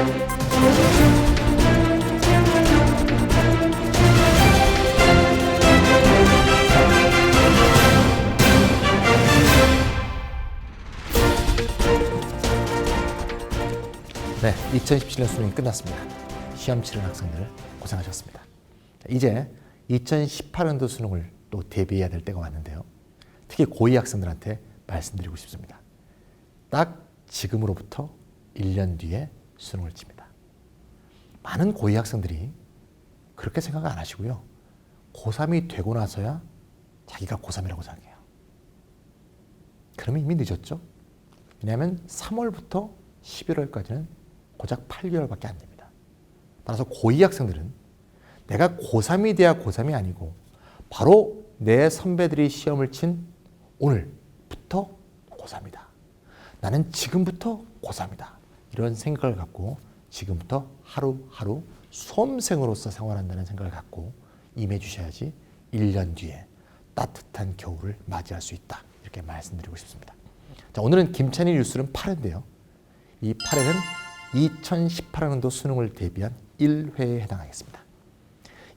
네, 2017년 수능이 끝났습니다. 시험 치른 학생들 고생하셨습니다. 이제 2018년도 수능을 또 대비해야 될 때가 왔는데요. 특히 고2 학생들한테 말씀드리고 싶습니다. 딱 지금으로부터 1년 뒤에 수능을 칩니다. 많은 고2 학생들이 그렇게 생각 안 하시고요. 고3이 되고 나서야 자기가 고3이라고 생각해요. 그러면 이미 늦었죠? 왜냐하면 3월부터 11월까지는 고작 8개월밖에 안 됩니다. 따라서 고2 학생들은 내가 고3이 돼야 고3이 아니고 바로 내 선배들이 시험을 친 오늘부터 고3이다. 나는 지금부터 고3이다. 이런 생각을 갖고 지금부터 하루하루 수험생으로서 생활한다는 생각을 갖고 임해 주셔야지 1년 뒤에 따뜻한 겨울을 맞이할 수 있다. 이렇게 말씀드리고 싶습니다. 자, 오늘은 김찬희 뉴스룸 8회인데요. 이 8회는 2018년도 수능을 대비한 1회에 해당하겠습니다.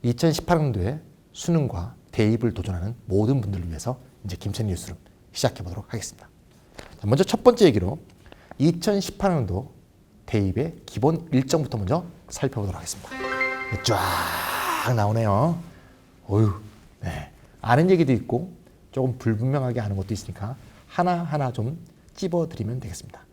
2018년도에 수능과 대입을 도전하는 모든 분들을 위해서 이제 김찬희 뉴스룸 시작해 보도록 하겠습니다. 자, 먼저 첫 번째 얘기로 2018년도 대입의 기본 일정부터 먼저 살펴보도록 하겠습니다. 쫙 나오네요. 어휴, 네. 아는 얘기도 있고 조금 불분명하게 아는 것도 있으니까 하나하나 좀 찝어드리면 되겠습니다.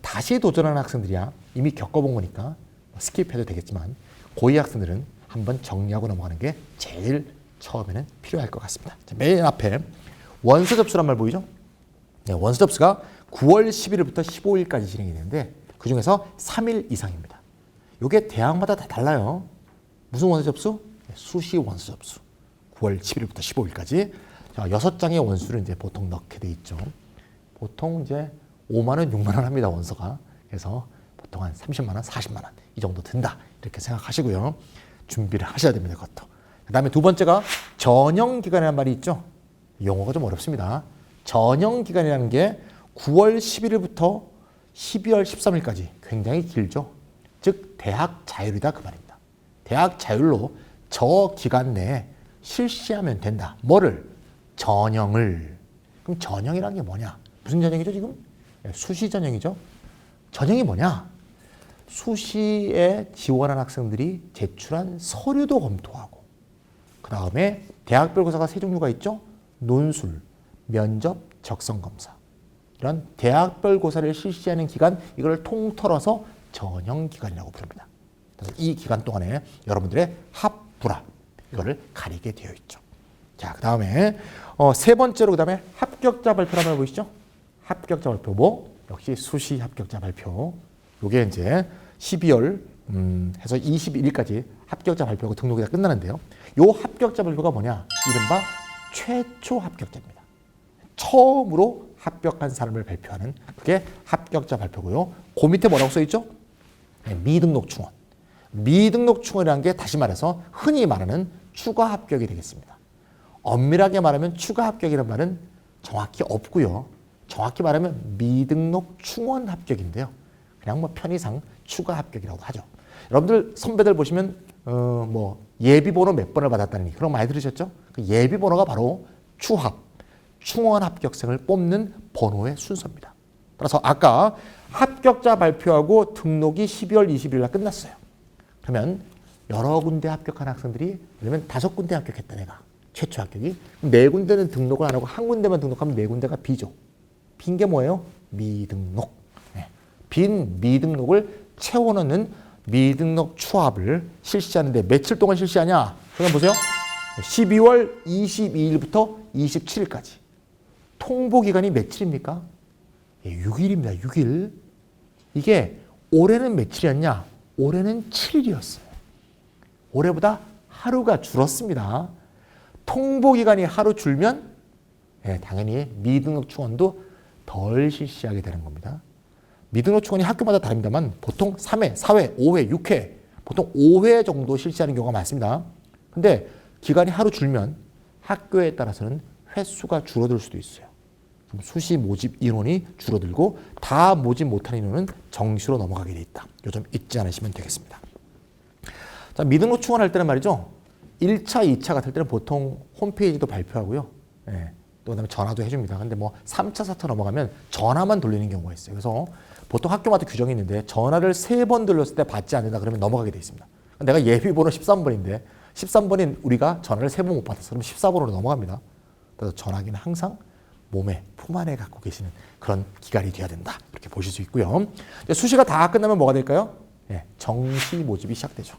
다시 도전하는 학생들이야 이미 겪어본 거니까 스킵해도 되겠지만 고2 학생들은 한번 정리하고 넘어가는 게 제일 처음에는 필요할 것 같습니다. 자, 맨 앞에 원서 접수란 말 보이죠? 네, 원서 접수가 9월 11일부터 15일까지 진행이 되는데 그중에서 3일 이상입니다. 이게 대학마다 다 달라요. 무슨 원서 접수? 네, 수시 원서 접수. 9월 11일부터 15일까지. 자, 6장의 원수를 이제 보통 넣게 돼 있죠. 보통 이제 5만 원, 6만 원 합니다, 원서가. 그래서 보통 한 30만 원, 40만 원 이 정도 든다. 이렇게 생각하시고요. 준비를 하셔야 됩니다, 그것도. 그다음에 두 번째가 전형 기간이라는 말이 있죠. 용어가 좀 어렵습니다. 전형 기간이라는 게 9월 11일부터 12월 13일까지 굉장히 길죠. 즉 대학 자율이다 그 말입니다. 대학 자율로 저 기간 내에 실시하면 된다. 뭐를? 전형을. 그럼 전형이라는 게 뭐냐? 무슨 전형이죠 지금? 수시 전형이죠. 전형이 뭐냐? 수시에 지원한 학생들이 제출한 서류도 검토하고 그 다음에 대학별 고사가 세 종류가 있죠. 논술, 면접, 적성검사. 이런 대학별 고사를 실시하는 기간 이걸 통틀어서 전형기간이라고 부릅니다. 그래서 이 기간 동안에 여러분들의 합, 불합 이거를 가리게 되어 있죠. 자, 그 다음에 세 번째로 그 다음에 합격자 발표를 한번 보시죠. 합격자 발표 뭐? 역시 수시 합격자 발표. 요게 이제 12월 해서 21일까지 합격자 발표하고 등록이 다 끝나는데요. 요 합격자 발표가 뭐냐? 이른바 최초 합격자입니다. 처음으로 합격한 사람을 발표하는 그게 합격자 발표고요. 그 밑에 뭐라고 써있죠? 네, 미등록 충원. 미등록 충원이라는 게 다시 말해서 흔히 말하는 추가 합격이 되겠습니다. 엄밀하게 말하면 추가 합격이라는 말은 정확히 없고요. 정확히 말하면 미등록 충원 합격인데요. 그냥 뭐 편의상 추가 합격이라고 하죠. 여러분들 선배들 보시면 뭐 예비번호 몇 번을 받았다는 그런 거 많이 들으셨죠? 그 예비번호가 바로 추합, 충원 합격생을 뽑는 번호의 순서입니다. 따라서 아까 합격자 발표하고 등록이 12월 20일 날 끝났어요. 그러면 여러 군데 합격한 학생들이 그러면 5군데 합격했다 내가 최초 합격이 4군데는 등록을 안 하고 한 군데만 등록하면 4군데가 B죠. 빈 게 뭐예요? 미등록. 네. 빈 미등록을 채워넣는 미등록 추합을 실시하는데 며칠 동안 실시하냐? 그럼 보세요. 12월 22일부터 27일까지. 통보기간이 며칠입니까? 6일입니다. 6일. 이게 올해는 며칠이었냐? 올해는 7일이었어요. 올해보다 하루가 줄었습니다. 통보기간이 하루 줄면 당연히 미등록 충원도 덜 실시하게 되는 겁니다. 미등록 충원이 학교마다 다릅니다만 보통 3회, 4회, 5회, 6회 보통 5회 정도 실시하는 경우가 많습니다. 근데 기간이 하루 줄면 학교에 따라서는 횟수가 줄어들 수도 있어요. 그럼 수시 모집 인원이 줄어들고 다 모집 못하는 인원은 정시로 넘어가게 돼 있다. 요 점 잊지 않으시면 되겠습니다. 자, 미등록 충원할 때는 말이죠. 1차, 2차 같을 때는 보통 홈페이지도 발표하고요. 예, 또 그다음에 전화도 해줍니다. 근데 뭐 3차, 4차 넘어가면 전화만 돌리는 경우가 있어요. 그래서 보통 학교마다 규정이 있는데 전화를 3번 돌렸을 때 받지 않는다 그러면 넘어가게 돼 있습니다. 내가 예비번호 13번인데 13번인 우리가 전화를 3번 못 받았어. 그러면 14번으로 넘어갑니다. 그래서 전화기는 항상 몸에, 품 안에 갖고 계시는 그런 기간이 돼야 된다. 이렇게 보실 수 있고요. 수시가 다 끝나면 뭐가 될까요? 예, 정시 모집이 시작되죠.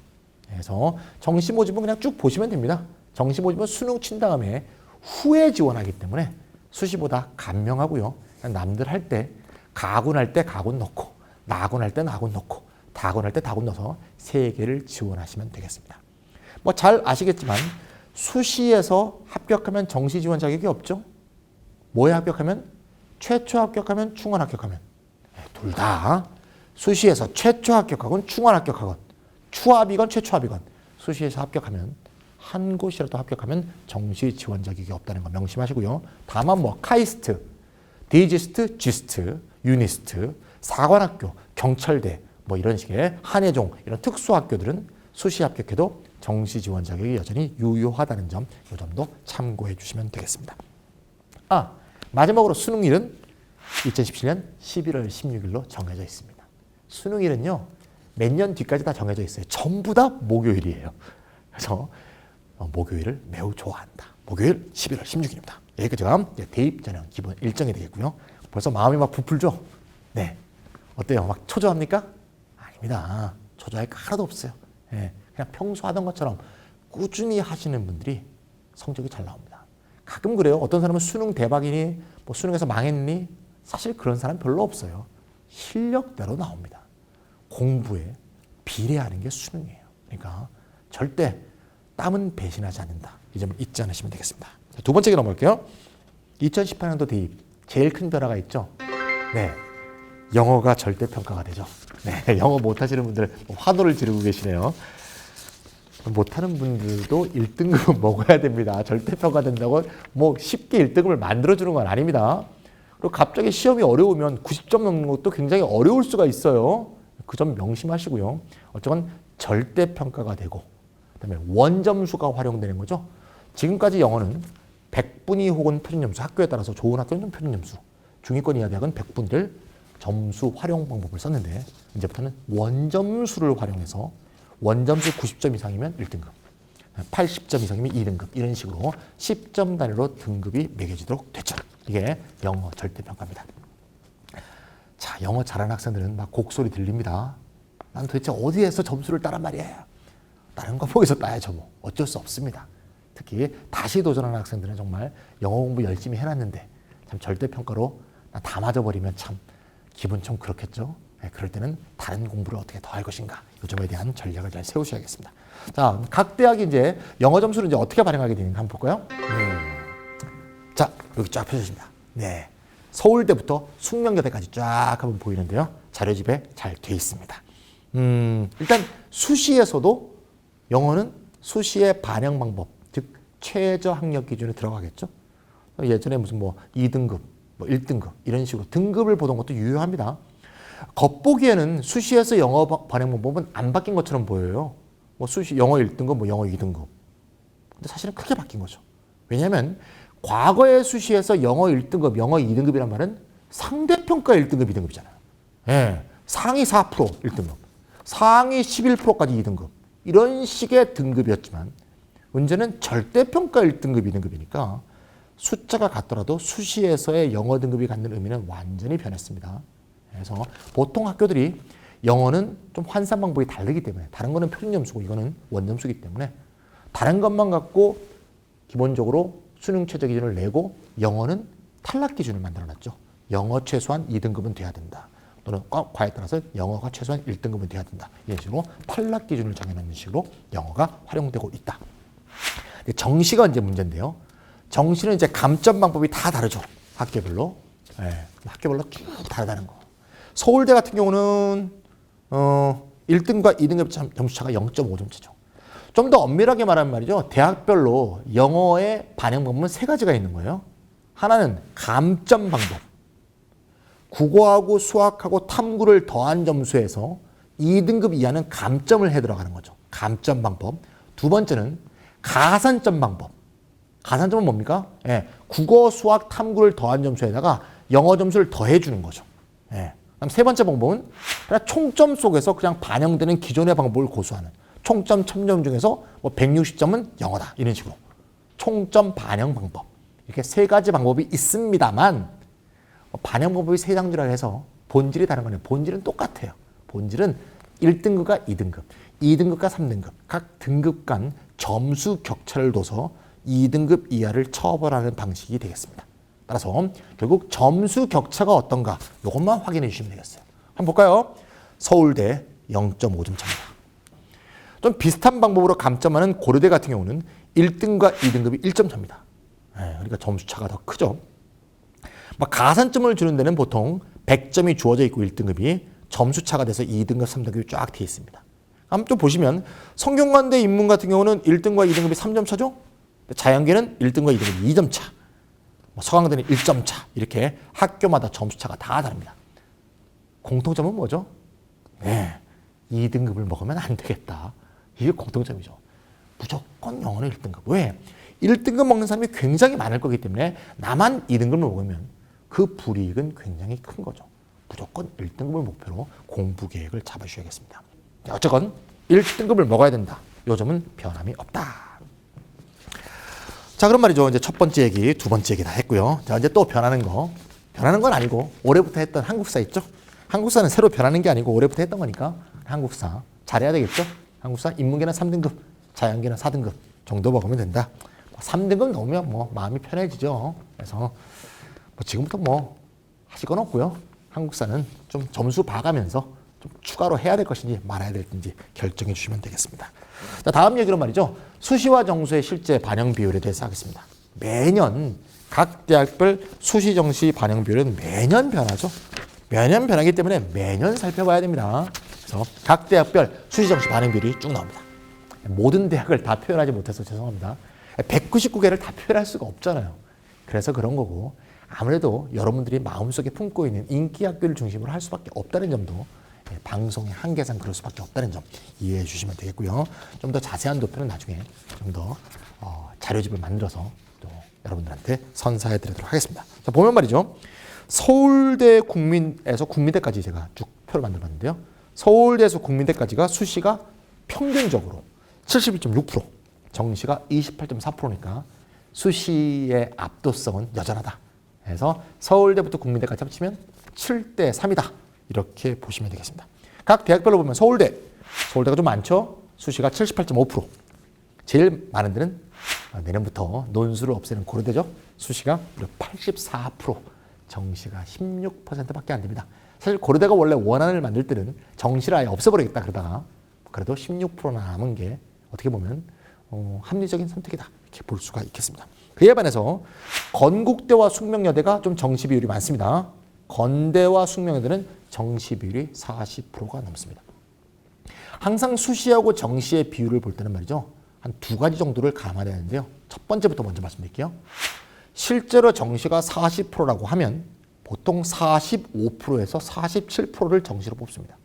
그래서 정시 모집은 그냥 쭉 보시면 됩니다. 정시 모집은 수능 친 다음에 후에 지원하기 때문에 수시보다 간명하고요. 그냥 남들 할 때 가군 할 때 가군 넣고 나군 할 때 나군 넣고 다군 할 때 다군 넣어서 3개를 지원하시면 되겠습니다. 뭐 잘 아시겠지만 수시에서 합격하면 정시 지원 자격이 없죠. 뭐에 합격하면? 최초 합격하면 충원 합격하면. 둘 다 수시에서 최초 합격하건 충원 합격하건 추합이건 최초합이건 수시에서 합격하면 한 곳이라도 합격하면 정시 지원 자격이 없다는 거 명심하시고요. 다만 뭐 카이스트, 디지스트, 지스트, 유니스트, 사관학교, 경찰대 뭐 이런 식의 한예종 이런 특수학교들은 수시 합격해도 정시 지원 자격이 여전히 유효하다는 점, 이 점도 참고해 주시면 되겠습니다. 마지막으로 수능일은 2017년 11월 16일로 정해져 있습니다. 수능일은요. 몇 년 뒤까지 다 정해져 있어요. 전부 다 목요일이에요. 그래서 목요일을 매우 좋아한다. 목요일 11월 16일입니다. 여기까지가 대입 전형 기본 일정이 되겠고요. 벌써 마음이 막 부풀죠? 네. 어때요? 막 초조합니까? 아닙니다. 초조할 거 하나도 없어요. 네. 그냥 평소 하던 것처럼 꾸준히 하시는 분들이 성적이 잘 나옵니다. 가끔 그래요. 어떤 사람은 수능 대박이니 뭐 수능에서 망했니? 사실 그런 사람 별로 없어요. 실력대로 나옵니다. 공부에 비례하는 게 수능이에요. 그러니까 절대 땀은 배신하지 않는다. 이 점을 잊지 않으시면 되겠습니다. 두 번째 넘어갈게요. 2018년도 대입 제일 큰 변화가 있죠. 네, 영어가 절대평가가 되죠. 네, 영어 못하시는 분들 화도를 지르고 계시네요. 못하는 분들도 1등급은 먹어야 됩니다. 절대평가 된다고 뭐 쉽게 1등급을 만들어주는 건 아닙니다. 그리고 갑자기 시험이 어려우면 90점 넘는 것도 굉장히 어려울 수가 있어요. 그 점 명심하시고요. 어쨌건 절대평가가 되고 그다음에 원점수가 활용되는 거죠. 지금까지 영어는 100분위 혹은 표준점수, 학교에 따라서 좋은 학교는 표준점수, 중위권 이하 대학은 100분위를 점수 활용 방법을 썼는데 이제부터는 원점수를 활용해서 원점수 90점 이상이면 1등급, 80점 이상이면 2등급 이런 식으로 10점 단위로 등급이 매겨지도록 됐죠. 이게 영어 절대평가입니다. 자, 영어 잘하는 학생들은 막 곡소리 들립니다. 난 도대체 어디에서 점수를 따란 말이에요. 다른 과목에서 따야죠. 뭐 어쩔 수 없습니다. 특히 다시 도전하는 학생들은 정말 영어 공부 열심히 해놨는데 참 절대평가로 다 맞아버리면 참 기분 좀 그렇겠죠. 네, 그럴 때는 다른 공부를 어떻게 더 할 것인가 이 점에 대한 전략을 잘 세우셔야겠습니다. 자, 각 대학이 이제 영어 점수를 이제 어떻게 발행하게 되는가 한번 볼까요? 자, 여기 쫙 펴주십니다. 네, 서울대부터 숙명여대까지 쫙 한번 보이는데요. 자료집에 잘 돼 있습니다. 일단 수시에서도 영어는 수시의 반영 방법, 즉 최저 학력 기준에 들어가겠죠. 예전에 무슨 뭐 2등급, 뭐 1등급 이런 식으로 등급을 보던 것도 유효합니다. 겉보기에는 수시에서 영어 반영 방법은 안 바뀐 것처럼 보여요. 뭐 수시 영어 1등급, 뭐 영어 2등급. 근데 사실은 크게 바뀐 거죠. 왜냐하면 과거의 수시에서 영어 1등급, 영어 2등급이란 말은 상대평가 1등급, 2등급이잖아요. 예, 상위 4% 1등급, 상위 11%까지 2등급 이런 식의 등급이었지만 문제는 절대평가 1등급, 2등급이니까 숫자가 같더라도 수시에서의 영어 등급이 갖는 의미는 완전히 변했습니다. 그래서 보통 학교들이 영어는 좀 환산 방법이 다르기 때문에 다른 거는 표준점수고 이거는 원점수이기 때문에 다른 것만 갖고 기본적으로 수능 최저 기준을 내고 영어는 탈락 기준을 만들어놨죠. 영어 최소한 2등급은 돼야 된다. 또는 과에 따라서 영어가 최소한 1등급은 돼야 된다. 이런 식으로 탈락 기준을 정해놓는 식으로 영어가 활용되고 있다. 정시가 이제 문제인데요. 정시는 이제 감점 방법이 다 다르죠. 학교별로. 네, 학교별로 쭉 다르다는 거. 서울대 같은 경우는 1등과 2등급 점수차가 0.5점 차죠. 좀 더 엄밀하게 말하면 말이죠. 대학별로 영어의 반영 방법은 3가지가 있는 거예요. 하나는 감점 방법. 국어하고 수학하고 탐구를 더한 점수에서 2등급 이하는 감점을 해 들어가는 거죠. 감점 방법. 두 번째는 가산점 방법. 가산점은 뭡니까? 예, 국어, 수학, 탐구를 더한 점수에다가 영어 점수를 더해 주는 거죠. 예. 그다음 세 번째 방법은 그냥 총점 속에서 그냥 반영되는 기존의 방법을 고수하는. 총점 1000점 중에서 뭐 160점은 영어다. 이런 식으로. 총점 반영 방법. 이렇게 세 가지 방법이 있습니다만 반영 방법이 세 장주라 해서 본질이 다른 거네요. 본질은 똑같아요. 본질은 1등급과 2등급, 2등급과 3등급 각 등급 간 점수 격차를 둬서 2등급 이하를 처벌하는 방식이 되겠습니다. 따라서 결국 점수 격차가 어떤가 이것만 확인해 주시면 되겠어요. 한번 볼까요? 서울대 0.5점 차입니다. 좀 비슷한 방법으로 감점하는 고려대 같은 경우는 1등과 2등급이 1점 차입니다. 그러니까 점수 차가 더 크죠. 가산점을 주는 데는 보통 100점이 주어져 있고 1등급이 점수 차가 돼서 2등급, 3등급이 쫙 되어 있습니다. 한번 좀 보시면 성균관대 인문 같은 경우는 1등과 2등급이 3점 차죠. 자연계는 1등과 2등급이 2점 차. 서강대는 1점 차. 이렇게 학교마다 점수 차가 다 다릅니다. 공통점은 뭐죠? 네, 2등급을 먹으면 안 되겠다. 이게 공통점이죠. 무조건 영어는 1등급. 왜? 1등급 먹는 사람이 굉장히 많을 거기 때문에 나만 2등급을 먹으면 그 불이익은 굉장히 큰 거죠. 무조건 1등급을 목표로 공부 계획을 잡아주셔야겠습니다. 어쨌건 1등급을 먹어야 된다. 요 점은 변함이 없다. 자, 그럼 말이죠. 이제 첫 번째 얘기, 두 번째 얘기 다 했고요. 자, 이제 또 변하는 거. 변하는 건 아니고 올해부터 했던 한국사 있죠? 한국사는 새로 변하는 게 아니고 올해부터 했던 거니까 한국사 잘해야 되겠죠? 한국사 인문계는 3등급, 자연계는 4등급 정도 먹으면 된다. 3등급 넘으면 뭐 마음이 편해지죠. 그래서 지금부터 하실 건 없고요. 한국사는 좀 점수 봐가면서 좀 추가로 해야 될 것인지 말아야 될지 결정해 주시면 되겠습니다. 자, 다음 얘기로 말이죠. 수시와 정시의 실제 반영 비율에 대해서 하겠습니다. 매년 각 대학별 수시 정시 반영 비율은 매년 변하죠. 매년 변하기 때문에 매년 살펴봐야 됩니다. 그래서 각 대학별 수시 정시 반영 비율이 쭉 나옵니다. 모든 대학을 다 표현하지 못해서 죄송합니다. 199개를 다 표현할 수가 없잖아요. 그래서 그런 거고 아무래도 여러분들이 마음속에 품고 있는 인기 학교를 중심으로 할 수밖에 없다는 점도 방송의 한계상 그럴 수밖에 없다는 점 이해해 주시면 되겠고요. 좀 더 자세한 도표는 나중에 좀 더 자료집을 만들어서 또 여러분들한테 선사해 드리도록 하겠습니다. 자, 보면 말이죠. 서울대 국민에서 국민대까지 제가 쭉 표를 만들었는데요. 서울대에서 국민대까지가 수시가 평균적으로 71.6%, 정시가 28.4%니까 수시의 압도성은 여전하다. 그래서 서울대부터 국민대까지 합치면 7대 3이다. 이렇게 보시면 되겠습니다. 각 대학별로 보면 서울대가 좀 많죠. 수시가 78.5%. 제일 많은 데는 내년부터 논술을 없애는 고려대죠. 수시가 84%, 정시가 16%밖에 안 됩니다. 사실 고려대가 원래 원안을 만들 때는 정시를 아예 없애버리겠다 그러다가 그래도 16%나 남은 게 어떻게 보면 합리적인 선택이다 이렇게 볼 수가 있겠습니다. 그에 반해서 건국대와 숙명여대가 좀 정시 비율이 많습니다. 건대와 숙명여대는 정시 비율이 40%가 넘습니다. 항상 수시하고 정시의 비율을 볼 때는 말이죠. 한 두 가지 정도를 감안해야 하는데요. 첫 번째부터 먼저 말씀드릴게요. 실제로 정시가 40%라고 하면 보통 45%에서 47%를 정시로 뽑습니다.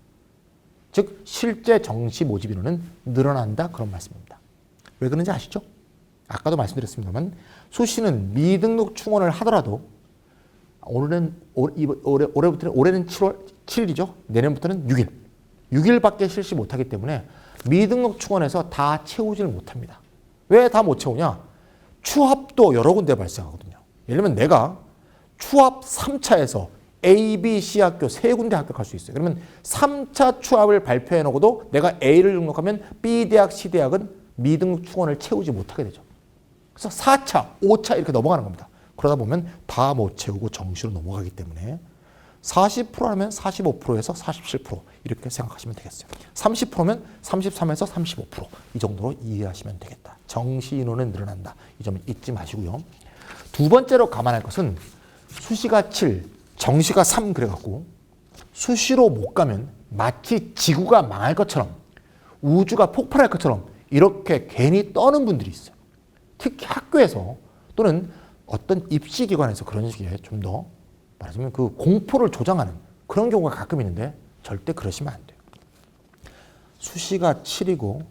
즉 실제 정시 모집 인원은 늘어난다 그런 말씀입니다. 왜 그런지 아시죠? 아까도 말씀드렸습니다만 수시는 미등록 충원을 하더라도 올해는 7월 7일이죠. 내년부터는 6일. 6일밖에 실시 못하기 때문에 미등록 충원에서 다 채우지를 못합니다. 왜 다 못 채우냐? 추합도 여러 군데 발생하거든요. 예를 들면 내가 추합 3차에서 A, B, C 학교 세 군데 합격할 수 있어요. 그러면 3차 추합을 발표해 놓고도 내가 A를 등록하면 B 대학, C 대학은 미등록 충원을 채우지 못하게 되죠. 그래서 4차, 5차 이렇게 넘어가는 겁니다. 그러다 보면 다 못 채우고 정시로 넘어가기 때문에 40%라면 45%에서 47% 이렇게 생각하시면 되겠어요. 30%면 33에서 35%이 정도로 이해하시면 되겠다. 정시 인원은 늘어난다. 이 점을 잊지 마시고요. 두 번째로 감안할 것은 수시가 7, 정시가 3 그래갖고 수시로 못 가면 마치 지구가 망할 것처럼 우주가 폭발할 것처럼 이렇게 괜히 떠는 분들이 있어요. 특히 학교에서 또는 어떤 입시기관에서 그런 식의 좀 더 말하자면 그 공포를 조장하는 그런 경우가 가끔 있는데 절대 그러시면 안 돼요. 수시가 7이고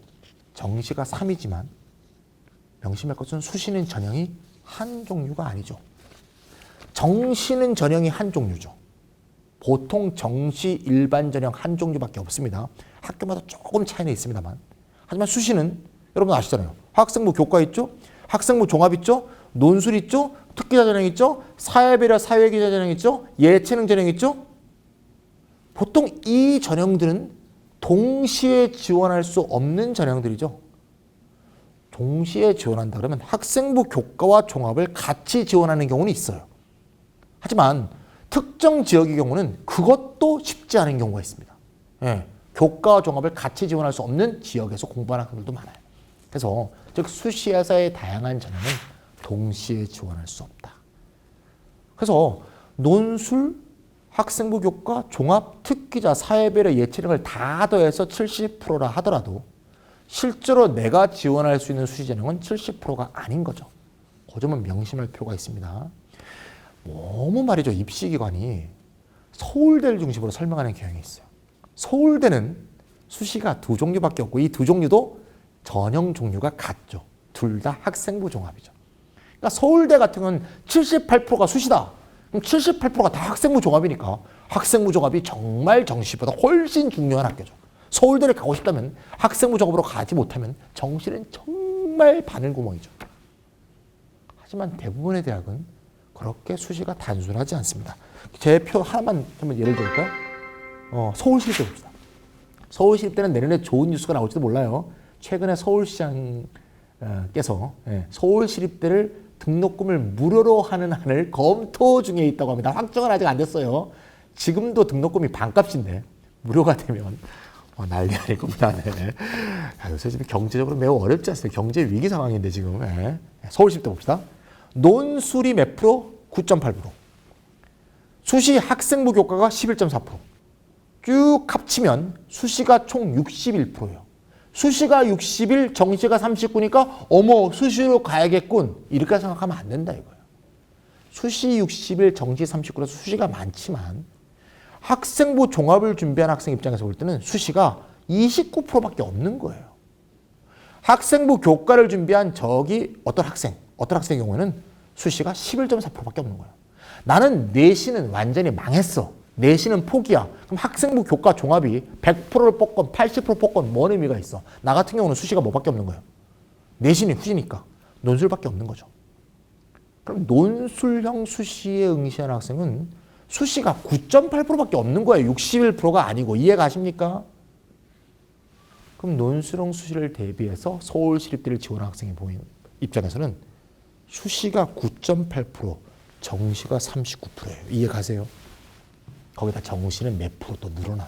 정시가 3이지만 명심할 것은 수시는 전형이 한 종류가 아니죠. 정시는 전형이 한 종류죠. 보통 정시 일반 전형 한 종류밖에 없습니다. 학교마다 조금 차이는 있습니다만. 하지만 수시는 여러분 아시잖아요. 학생부 교과 있죠? 학생부 종합 있죠? 논술 있죠? 특기자 전형 있죠? 사회배려 사회기자 전형 있죠? 예체능 전형 있죠? 보통 이 전형들은 동시에 지원할 수 없는 전형들이죠. 동시에 지원한다 그러면 학생부 교과와 종합을 같이 지원하는 경우는 있어요. 하지만 특정 지역의 경우는 그것도 쉽지 않은 경우가 있습니다. 예, 교과와 종합을 같이 지원할 수 없는 지역에서 공부하는 학생들도 많아요. 그래서 즉 수시에서의 다양한 전형은 동시에 지원할 수 없다. 그래서 논술, 학생부 교과, 종합, 특기자, 사회배려, 예체능을 다 더해서 70%라 하더라도 실제로 내가 지원할 수 있는 수시 전형은 70%가 아닌 거죠. 그 점은 명심할 필요가 있습니다. 너무 말이죠. 입시기관이 서울대를 중심으로 설명하는 경향이 있어요. 서울대는 수시가 2종류밖에 없고 이 2종류도 전형 종류가 같죠. 둘 다 학생부 종합이죠. 그러니까 서울대 같은 건 78%가 수시다. 그럼 78%가 다 학생부 종합이니까 학생부 종합이 정말 정시보다 훨씬 중요한 학교죠. 서울대를 가고 싶다면 학생부 종합으로 가지 못하면 정시는 정말 바늘구멍이죠. 하지만 대부분의 대학은 그렇게 수시가 단순하지 않습니다. 제 표 하나만 한번 예를 들을까요? 서울시립대 봅시다. 서울시립대는 내년에 좋은 뉴스가 나올지도 몰라요. 최근에 서울시장께서 서울시립대를 등록금을 무료로 하는 안을 검토 중에 있다고 합니다. 확정은 아직 안 됐어요. 지금도 등록금이 반값인데 무료가 되면 난리 아닐 겁니다. 네. 요새 지금 경제적으로 매우 어렵지 않습니까? 경제 위기 상황인데 지금. 서울시립대 봅시다. 논술이 몇 프로? 9.8%. 수시 학생부 교과가 11.4%. 쭉 합치면 수시가 총 61%예요. 수시가 61, 정시가 39니까 어머 수시로 가야겠군. 이렇게 생각하면 안 된다 이거예요. 수시 61, 정시 39라서 수시가 많지만 학생부 종합을 준비한 학생 입장에서 볼 때는 수시가 29%밖에 없는 거예요. 학생부 교과를 준비한 어떤 학생의 경우에는 수시가 11.4%밖에 없는 거예요. 나는 내신은 완전히 망했어. 내신은 포기야. 그럼 학생부 교과 종합이 100%를 뽑건 80% 뽑건 뭔 의미가 있어. 나 같은 경우는 수시가 뭐밖에 없는 거예요. 내신이 후지니까 논술밖에 없는 거죠. 그럼 논술형 수시에 응시하는 학생은 수시가 9.8%밖에 없는 거예요. 61%가 아니고. 이해가십니까? 그럼 논술형 수시를 대비해서 서울시립대를 지원한 학생의 입장에서는 수시가 9.8%, 정시가 39%예요. 이해가세요? 거기다 정시는 몇 프로 또 늘어나.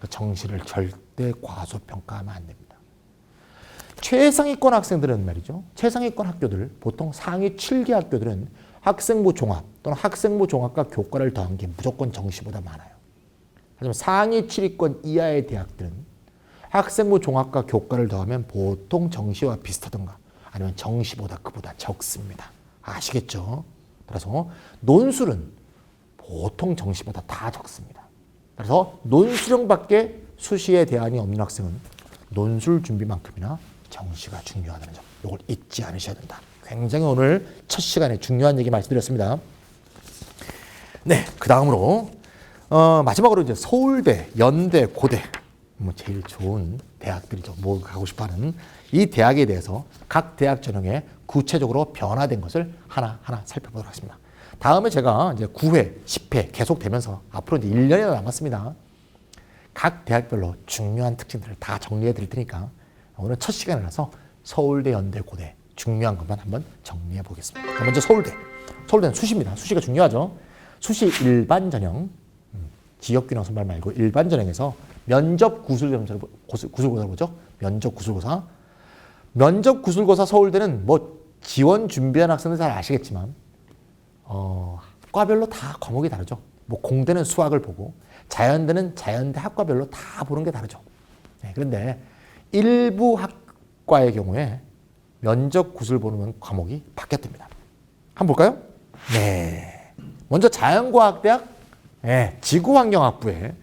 정시를 절대 과소평가하면 안 됩니다. 최상위권 학생들은 말이죠. 최상위권 학교들, 보통 상위 7개 학교들은 학생부 종합 또는 학생부 종합과 교과를 더한 게 무조건 정시보다 많아요. 하지만 상위 7위권 이하의 대학들은 학생부 종합과 교과를 더하면 보통 정시와 비슷하던가 아니면 정시보다 그보다 적습니다. 아시겠죠? 따라서 논술은 보통 정시보다 다 적습니다. 그래서 논술형밖에 수시에 대안이 없는 학생은 논술 준비만큼이나 정시가 중요하다는 점, 이걸 잊지 않으셔야 된다. 굉장히 오늘 첫 시간에 중요한 얘기 말씀드렸습니다. 네, 그 다음으로 마지막으로 이제 서울대, 연대, 고대 제일 좋은 대학들이죠. 뭐 가고 싶어하는 이 대학에 대해서 각 대학 전형에 구체적으로 변화된 것을 하나하나 살펴보도록 하겠습니다. 다음에 제가 이제 9회, 10회 계속되면서 앞으로 이제 1년이나 남았습니다. 각 대학별로 중요한 특징들을 다 정리해 드릴 테니까 오늘 첫 시간이라서 서울대, 연대, 고대 중요한 것만 한번 정리해 보겠습니다. 먼저 서울대. 서울대는 수시입니다. 수시가 중요하죠. 수시 일반 전형, 지역균형 선발 말고 일반 전형에서 면접 구술고사를 보죠. 면접 구술고사. 면접 구술고사 서울대는 뭐 지원 준비한 학생들 잘 아시겠지만 과별로 다 과목이 다르죠. 뭐 공대는 수학을 보고 자연대는 자연대 학과별로 다 보는 게 다르죠. 네, 그런데 일부 학과의 경우에 면접 구술 보는 과목이 바뀌었답니다. 한번 볼까요? 네. 먼저 자연과학대학 지구환경학부에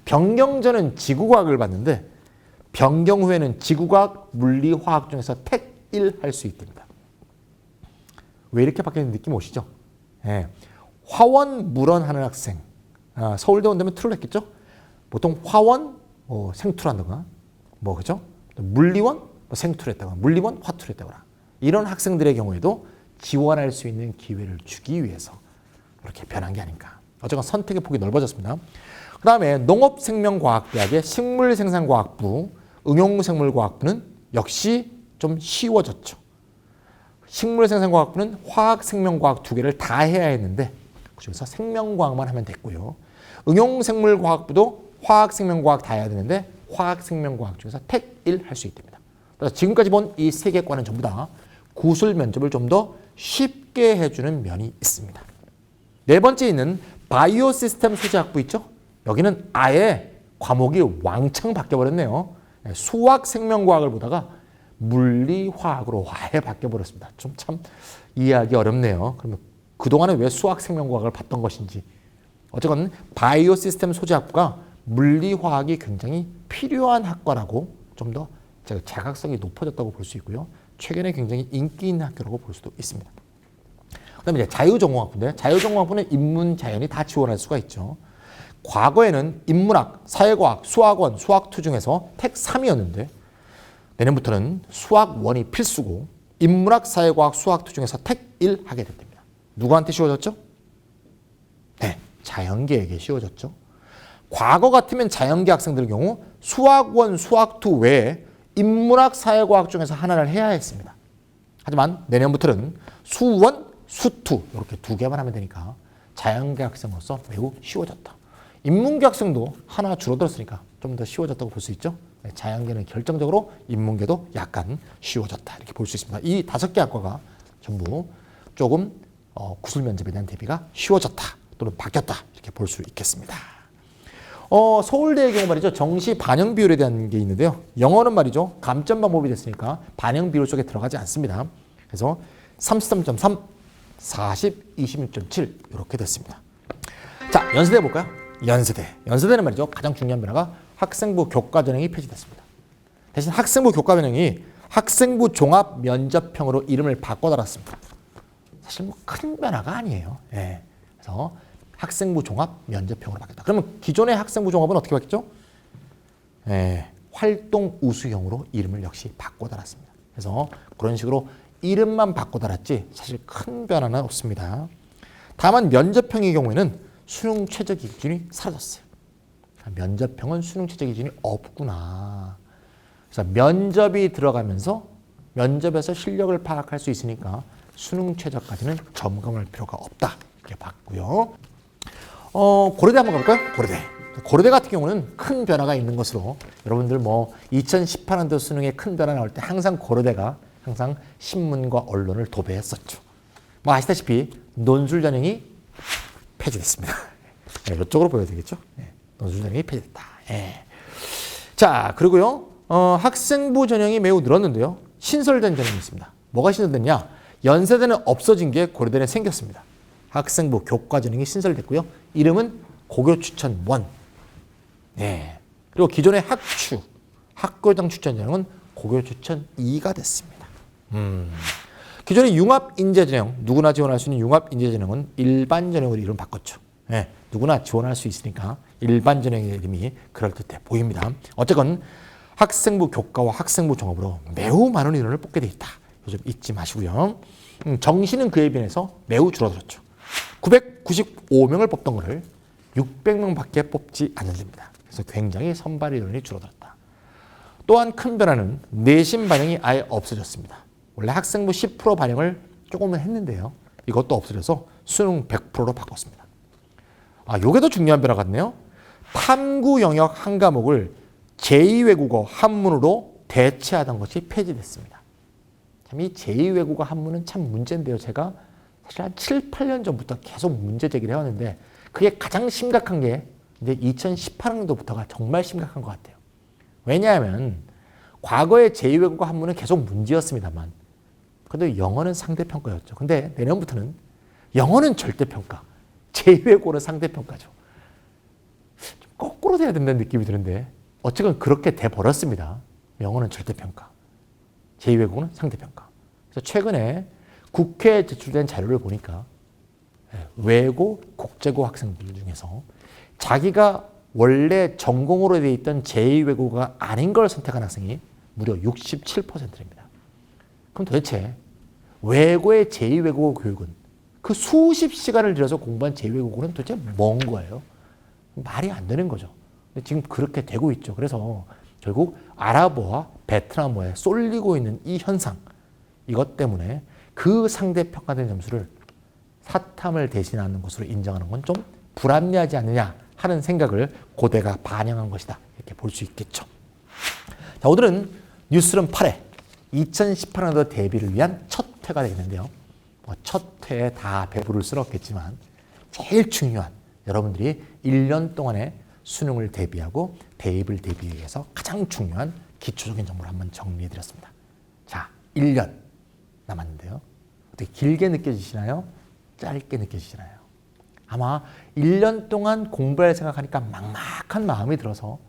변경 전은 지구과학을 봤는데 변경 후에는 지구과학, 물리화학 중에서 택1 할 수 있답니다. 왜 이렇게 바뀌는 느낌 오시죠? 화원, 물원 하는 학생. 서울대 온다면 투를 했겠죠? 보통 화원, 생투를 한다거나, 그죠? 물리원, 생투를 했다거나, 물리원, 화투를 했다거나. 이런 학생들의 경우에도 지원할 수 있는 기회를 주기 위해서 이렇게 변한 게 아닌가. 어쨌건 선택의 폭이 넓어졌습니다. 그 다음에 농업생명과학대학의 식물생산과학부, 응용생물과학부는 역시 좀 쉬워졌죠. 식물생산과학부는 화학생명과학 두 개를 다 해야 했는데 그중에서 생명과학만 하면 됐고요. 응용생물과학부도 화학생명과학 다 해야 되는데 화학생명과학 중에서 택1 할 수 있답니다. 그래서 지금까지 본 이 세 개 과는 전부 다 구술 면접을 좀 더 쉽게 해주는 면이 있습니다. 네 번째 있는 바이오 시스템 소재학부 있죠? 여기는 아예 과목이 왕창 바뀌어버렸네요. 수학 생명과학을 보다가 물리화학으로 아예 바뀌어버렸습니다. 좀 참 이해하기 어렵네요. 그러면 그동안은 왜 수학 생명과학을 봤던 것인지. 어쨌건 바이오 시스템 소재학부가 물리화학이 굉장히 필요한 학과라고 좀 더 자각성이 높아졌다고 볼 수 있고요. 최근에 굉장히 인기 있는 학교라고 볼 수도 있습니다. 그 다음에 이제 자유전공학부인데 자유전공학부는 인문, 자연이 다 지원할 수가 있죠. 과거에는 인문학, 사회과학, 수학원, 수학2 중에서 택3이었는데 내년부터는 수학1이 필수고 인문학, 사회과학, 수학2 중에서 택1 하게 됩니다. 누구한테 쉬워졌죠? 네, 자연계에게 쉬워졌죠. 과거 같으면 자연계 학생들의 경우 수학1, 수학2 외에 인문학, 사회과학 중에서 하나를 해야 했습니다. 하지만 내년부터는 수1, 수2 이렇게 두 개만 하면 되니까 자연계 학생으로서 매우 쉬워졌다. 인문계 학생도 하나 줄어들었으니까 좀 더 쉬워졌다고 볼 수 있죠. 자연계는 결정적으로 인문계도 약간 쉬워졌다 이렇게 볼 수 있습니다. 이 5개 학과가 전부 조금 구술 면접에 대한 대비가 쉬워졌다 또는 바뀌었다 이렇게 볼 수 있겠습니다. 서울대의 경우 말이죠. 정시 반영 비율에 대한 게 있는데요. 영어는 말이죠. 감점 방법이 됐으니까 반영 비율 속에 들어가지 않습니다. 그래서 33.3, 40, 26.7 이렇게 됐습니다. 자, 연세대 볼까요? 연세대는 말이죠. 가장 중요한 변화가 학생부 교과 전형이 폐지됐습니다. 대신 학생부 교과 전형이 학생부 종합 면접형으로 이름을 바꿔달았습니다. 사실 뭐 큰 변화가 아니에요. 그래서 학생부 종합 면접형으로 바뀌었다. 그러면 기존의 학생부 종합은 어떻게 바뀌었죠? 활동 우수형으로 이름을 역시 바꿔달았습니다. 그래서 그런 식으로 이름만 바꿔달았지 사실 큰 변화는 없습니다. 다만 면접형의 경우에는 수능 최저 기준이 사라졌어요. 면접형은 수능 최저 기준이 없구나. 그래서 면접이 들어가면서 면접에서 실력을 파악할 수 있으니까 수능 최저까지는 점검할 필요가 없다. 이렇게 봤고요. 고려대 한번 가볼까요? 고려대 같은 경우는 큰 변화가 있는 것으로 여러분들 2018년도 수능에 큰 변화 나올 때 항상 고려대가 항상 신문과 언론을 도배했었죠. 아시다시피 논술 전형이 폐지됐습니다. 이쪽으로 보여야 되겠죠? 논술 전형이 폐지됐다. 자, 그리고요. 학생부 전형이 매우 늘었는데요. 신설된 전형이 있습니다. 뭐가 신설됐냐? 연세대는 없어진 게 고려대는 생겼습니다. 학생부 교과 전형이 신설됐고요. 이름은 고교 추천 1. 그리고 기존의 학교장 추천 전형은 고교 추천 2가 됐습니다. 기존의 융합 인재 전형, 누구나 지원할 수 있는 융합 인재 전형은 일반 전형으로 이름 바꿨죠. 누구나 지원할 수 있으니까 일반 전형의 이름이 그럴듯해 보입니다. 어쨌건 학생부 교과와 학생부 종합으로 매우 많은 인원을 뽑게 돼 있다. 요즘 잊지 마시고요. 정시는 그에 비해서 매우 줄어들었죠. 995명을 뽑던 거를 600명밖에 뽑지 않는답니다. 그래서 굉장히 선발 인원이 줄어들었다. 또한 큰 변화는 내신 반영이 아예 없어졌습니다. 원래 학생부 10% 반영을 조금은 했는데요. 이것도 없어져서 수능 100%로 바꿨습니다. 요게 더 중요한 변화 같네요. 탐구 영역 한 과목을 제2외국어 한문으로 대체하던 것이 폐지됐습니다. 참 이 제2외국어 한문은 참 문제인데요. 제가 사실 한 7, 8년 전부터 계속 문제 제기를 해왔는데 그게 가장 심각한 게 이제 2018년도부터가 정말 심각한 것 같아요. 왜냐하면 과거의 제2외국어 한문은 계속 문제였습니다만 그래도 영어는 상대평가였죠. 근데 내년부터는 영어는 절대평가, 제2외국어는 상대평가죠. 좀 거꾸로 돼야 된다는 느낌이 드는데 어쨌든 그렇게 돼버렸습니다. 영어는 절대평가, 제2외국어는 상대평가. 그래서 최근에 국회에 제출된 자료를 보니까 외고, 국제고 학생들 중에서 자기가 원래 전공으로 되어 있던 제2외국어가 아닌 걸 선택한 학생이 무려 67%입니다. 그럼 도대체 외고의 제2외국어 교육은 그 수십 시간을 들여서 공부한 제2외국어는 도대체 뭔 거예요? 말이 안 되는 거죠. 근데 지금 그렇게 되고 있죠. 그래서 결국 아랍어와 베트남어에 쏠리고 있는 이 현상, 이것 때문에 그 상대평가된 점수를 사탐을 대신하는 것으로 인정하는 건 좀 불합리하지 않느냐 하는 생각을 고대가 반영한 것이다. 이렇게 볼 수 있겠죠. 자, 오늘은 뉴스룸 8회 2018년도 대비를 위한 첫 회가 되겠는데요. 첫 회에 다 배부를 수는 없겠지만 제일 중요한 여러분들이 1년 동안의 수능을 대비하고 대입을 대비하기 위해서 가장 중요한 기초적인 정보를 한번 정리해드렸습니다. 자, 1년 남았는데요. 어떻게 길게 느껴지시나요? 짧게 느껴지시나요? 아마 1년 동안 공부할 생각하니까 막막한 마음이 들어서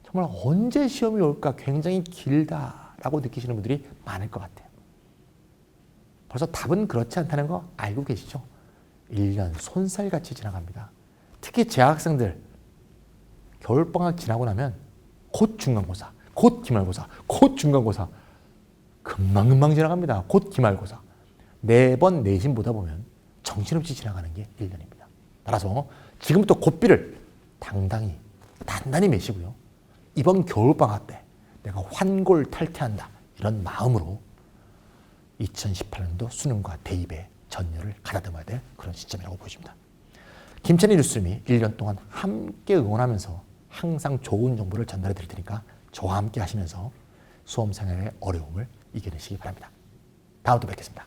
정말 언제 시험이 올까 굉장히 길다라고 느끼시는 분들이 많을 것 같아요. 벌써 답은 그렇지 않다는 거 알고 계시죠? 1년 손살같이 지나갑니다. 특히 재학생들 겨울방학 지나고 나면 곧 중간고사, 곧 기말고사, 곧 중간고사 금방금방 지나갑니다. 곧 기말고사. 매번 내신 보다 보면 정신없이 지나가는 게 1년입니다. 따라서 지금부터 고삐를 당당히 단단히 매시고요. 이번 겨울방학 때 내가 환골탈퇴한다 이런 마음으로 2018년도 수능과 대입에 전열을 가다듬어야 될 그런 시점이라고 보여집니다. 김천희 뉴스룸이 1년 동안 함께 응원하면서 항상 좋은 정보를 전달해 드릴 테니까 저와 함께 하시면서 수험생활의 어려움을 이겨내시기 바랍니다. 다음 또 뵙겠습니다.